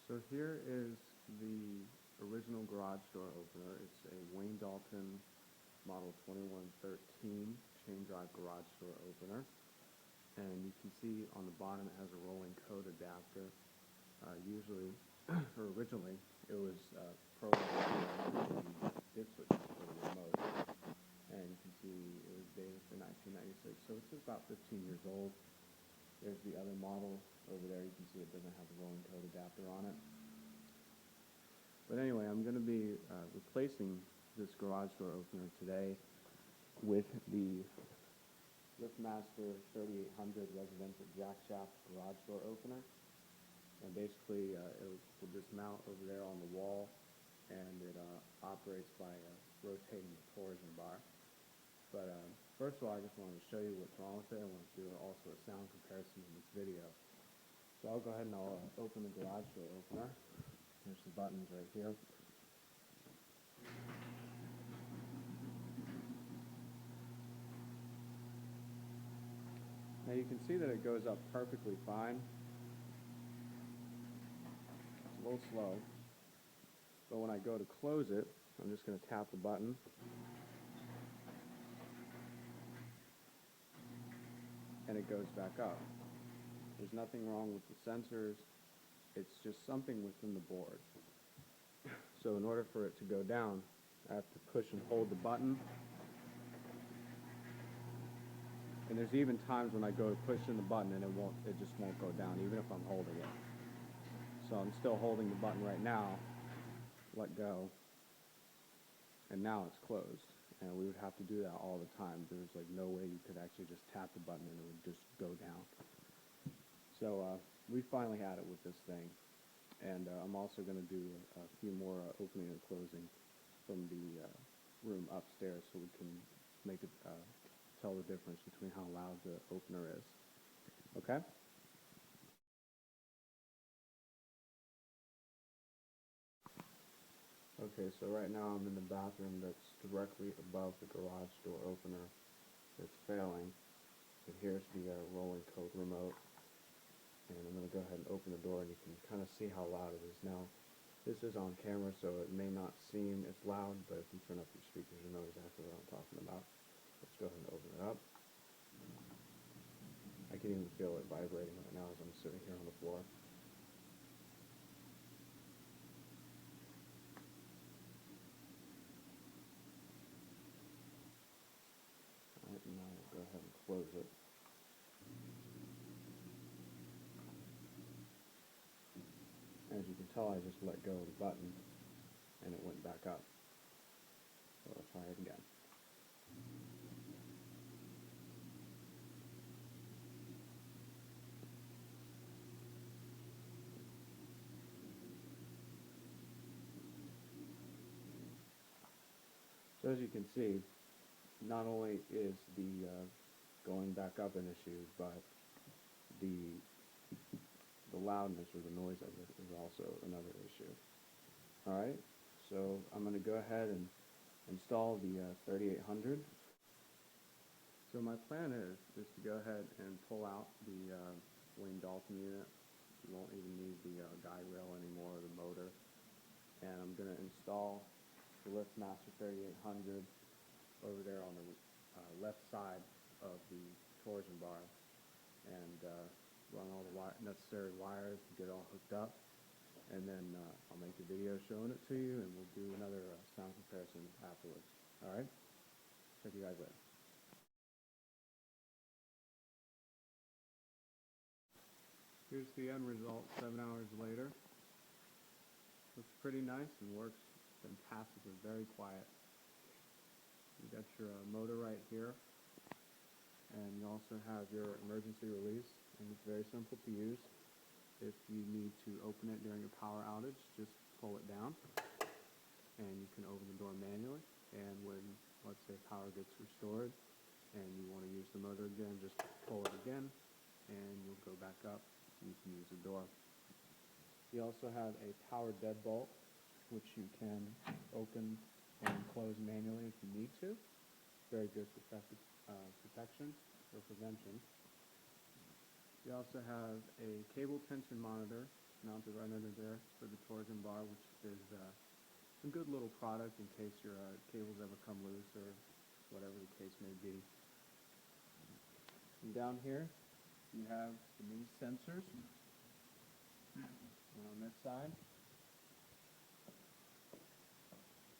So here is the original garage door opener. It's a Wayne Dalton Model 2113 chain drive garage door opener. And you can see on the bottom it has a rolling code adapter. Usually, or originally, it was programmed to the dip switch for the remote. And you can see it was dated for 1996, so it's about 15 years old. There's the other model over there. You can see it doesn't have the rolling code adapter on it. But anyway, I'm going to be replacing this garage door opener today with the Liftmaster 3800 residential Jackshaft garage door opener. And basically, it will just mount over there on the wall, and it operates by rotating the torsion bar. But first of all, I just wanted to show you what's wrong with it. I want to do also a sound comparison in this video. So I'll go ahead and I'll open the garage door opener. There's the buttons right here. Now you can see that it goes up perfectly fine. It's a little slow. But when I go to close it, I'm just going to tap the button. And it goes back up. There's nothing wrong with the sensors. It's just something within the board. So in order for it to go down, I have to push and hold the button. And there's even times when I go to push in the button and it just won't go down, even if I'm holding it. So I'm still holding the button right now, let go, and now it's closed. And we would have to do that all the time. There's like no way you could actually just tap the button and it would just go down. So we finally had it with this thing. And I'm also going to do a few more opening and closing from the room upstairs so we can make it tell the difference between how loud the opener is. Okay? Okay, so right now I'm in the bathroom that's directly above the garage door opener. It's failing. So here's the rolling code remote. And I'm going to go ahead and open the door, and you can kind of see how loud it is. Now, this is on camera, so it may not seem as loud, but if you turn up your speakers, you know exactly what I'm talking about. Let's go ahead and open it up. I can even feel it vibrating right now as I'm sitting here on the floor. Alright, now we'll go ahead and close it. As you can tell, I just let go of the button and it went back up. So I'll try it again. So as you can see, not only is the going back up an issue, but the loudness or the noise of it is also another issue. Alright, so I'm going to go ahead and install the 3800. So my plan is to go ahead and pull out the Wayne Dalton unit. You won't even need the guide rail anymore or the motor. And I'm going to install the Liftmaster 3800 over there on the left side of the torsion bar, and run all the necessary wires to get it all hooked up, and then I'll make a video showing it to you, and we'll do another sound comparison afterwards. Alright? Check you guys later. Here's the end result 7 hours later. Looks pretty nice and works fantastically, very quiet. You got your motor right here, and you also have your emergency release, and it's very simple to use. If you need to open it during a power outage, just pull it down, and you can open the door manually. And when, let's say, power gets restored, and you want to use the motor again, just pull it again, and you'll go back up, and you can use the door. You also have a power deadbolt, which you can open and close manually if you need to. Very good protection or prevention. You also have a cable tension monitor mounted right under there for the torsion bar, which is some good little product in case your cables ever come loose or whatever the case may be. And down here, you have the new sensors. And on this side,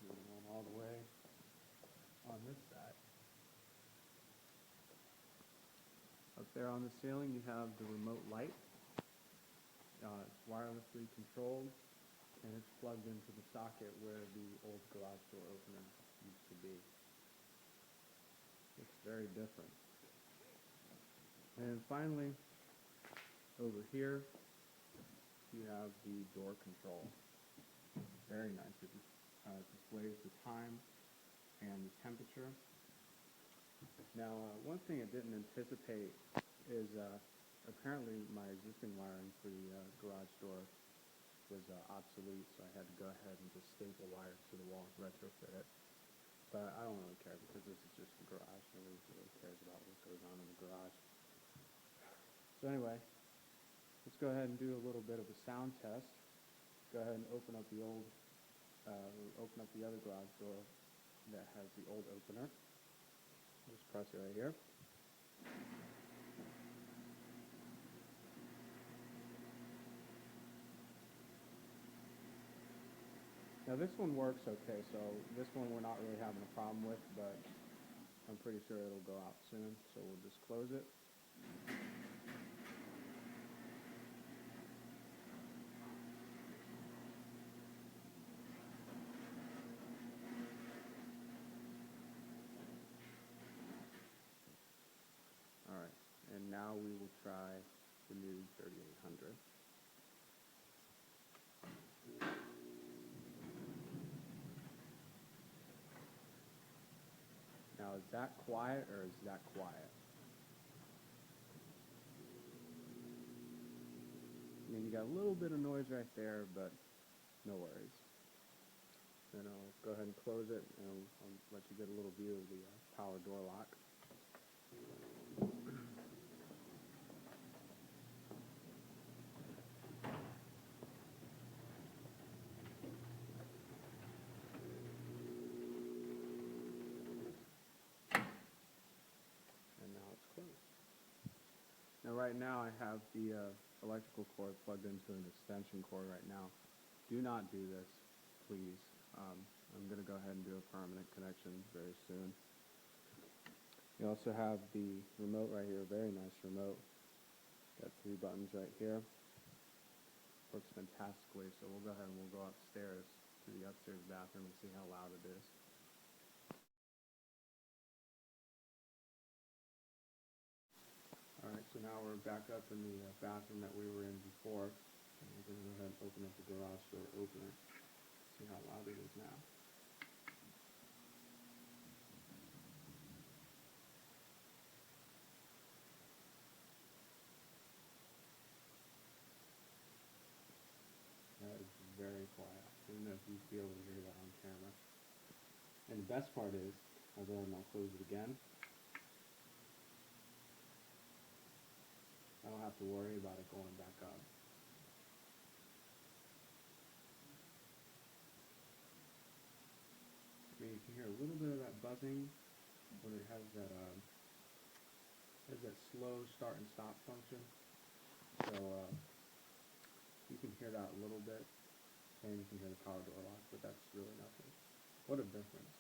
moving on all the way on this side. Up there on the ceiling, you have the remote light. It's wirelessly controlled, and it's plugged into the socket where the old garage door opener used to be. It's very different. And finally, over here, you have the door control. Very nice. It displays the time and the temperature. Now, one thing I didn't anticipate is apparently my existing wiring for the garage door was obsolete, so I had to go ahead and just staple wires to the wall and retrofit it. But I don't really care because this is just the garage. Nobody really cares about what goes on in the garage. So anyway, let's go ahead and do a little bit of a sound test. Go ahead and open up the other garage door that has the old opener. Just press it right here. Now this one works okay, so this one we're not really having a problem with, but I'm pretty sure it'll go out soon, so we'll just close it. Alright, and now we will try the new 3800. Now, is that quiet or is that quiet? I mean, you got a little bit of noise right there, but no worries. Then I'll go ahead and close it, and I'll let you get a little view of the power door lock. Now right now I have the electrical cord plugged into an extension cord right now. Do not do this, please. I'm going to go ahead and do a permanent connection very soon. You also have the remote right here, very nice remote. Got 3 buttons right here. Works fantastically, so we'll go ahead and we'll go upstairs to the upstairs bathroom and see how loud it is. Alright, so now we're back up in the bathroom that we were in before. And we're going to go ahead and open up the garage door opener. See how loud it is now. That is very quiet. I don't know if you'd be able to hear that on camera. And the best part is, I'll go ahead and I'll close it again. I don't have to worry about it going back up. I mean, you can hear a little bit of that buzzing when it has that slow start and stop function. So you can hear that a little bit, and you can hear the power door lock, but that's really nothing. What a difference.